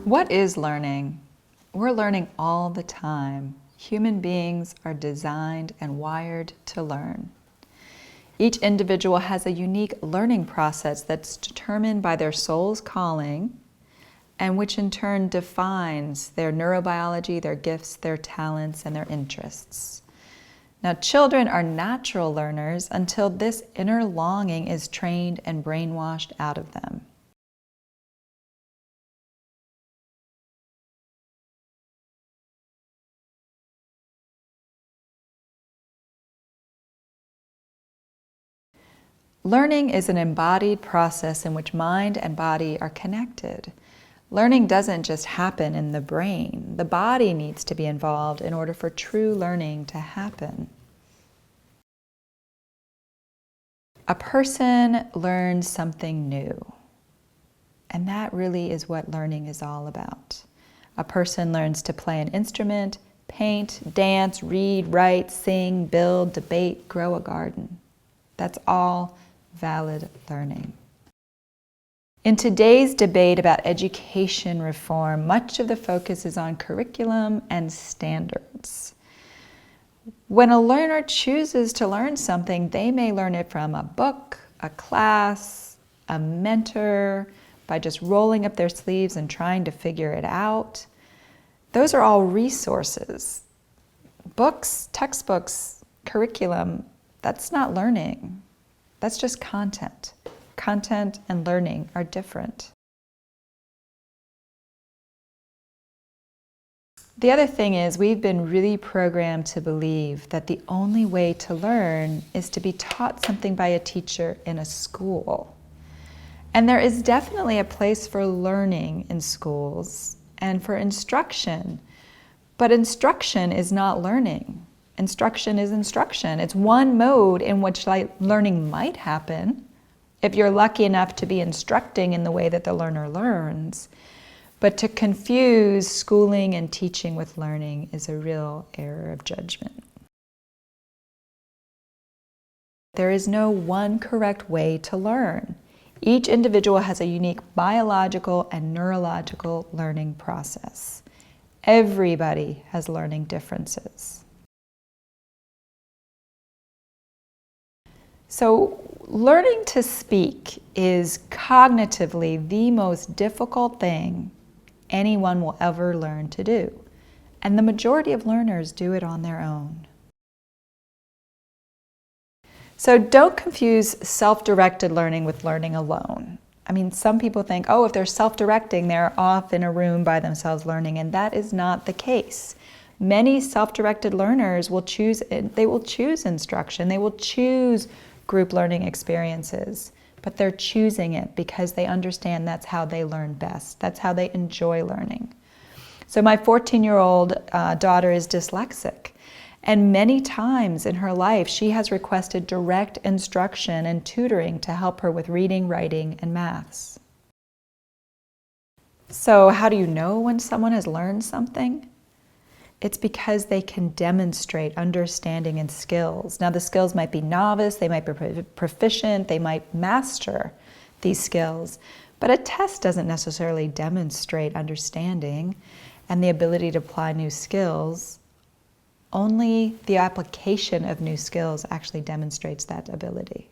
What is learning? We're learning all the time. Human beings are designed and wired to learn. Each individual has a unique learning process that's determined by their soul's calling, and which in turn defines their neurobiology, their gifts, their talents, and their interests. Now, children are natural learners until this inner longing is trained and brainwashed out of them. Learning is an embodied process in which mind and body are connected. Learning doesn't just happen in the brain. The body needs to be involved in order for true learning to happen. A person learns something new, and that really is what learning is all about. A person learns to play an instrument, paint, dance, read, write, sing, build, debate, grow a garden. That's all valid learning. In today's debate about education reform, much of the focus is on curriculum and standards. When a learner chooses to learn something, they may learn it from a book, a class, a mentor, by just rolling up their sleeves and trying to figure it out. Those are all resources. Books, textbooks, curriculum, that's not learning. That's just content. Content and learning are different. The other thing is we've been really programmed to believe that the only way to learn is to be taught something by a teacher in a school. And there is definitely a place for learning in schools and for instruction. But instruction is not learning. Instruction is instruction. It's one mode in which learning might happen if you're lucky enough to be instructing in the way that the learner learns. But to confuse schooling and teaching with learning is a real error of judgment. There is no one correct way to learn. Each individual has a unique biological and neurological learning process. Everybody has learning differences. So, learning to speak is cognitively the most difficult thing anyone will ever learn to do. And the majority of learners do it on their own. So don't confuse self-directed learning with learning alone. I mean, some people think, oh, if they're self-directing, they're off in a room by themselves learning, and that is not the case. Many self-directed learners will choose instruction, they will choose group learning experiences, but they're choosing it because they understand that's how they learn best. That's how they enjoy learning. So my 14-year-old daughter is dyslexic, and many times in her life she has requested direct instruction and tutoring to help her with reading, writing, and maths. So how do you know when someone has learned something? It's because they can demonstrate understanding and skills. Now the skills might be novice, they might be proficient, they might master these skills, but a test doesn't necessarily demonstrate understanding and the ability to apply new skills. Only the application of new skills actually demonstrates that ability.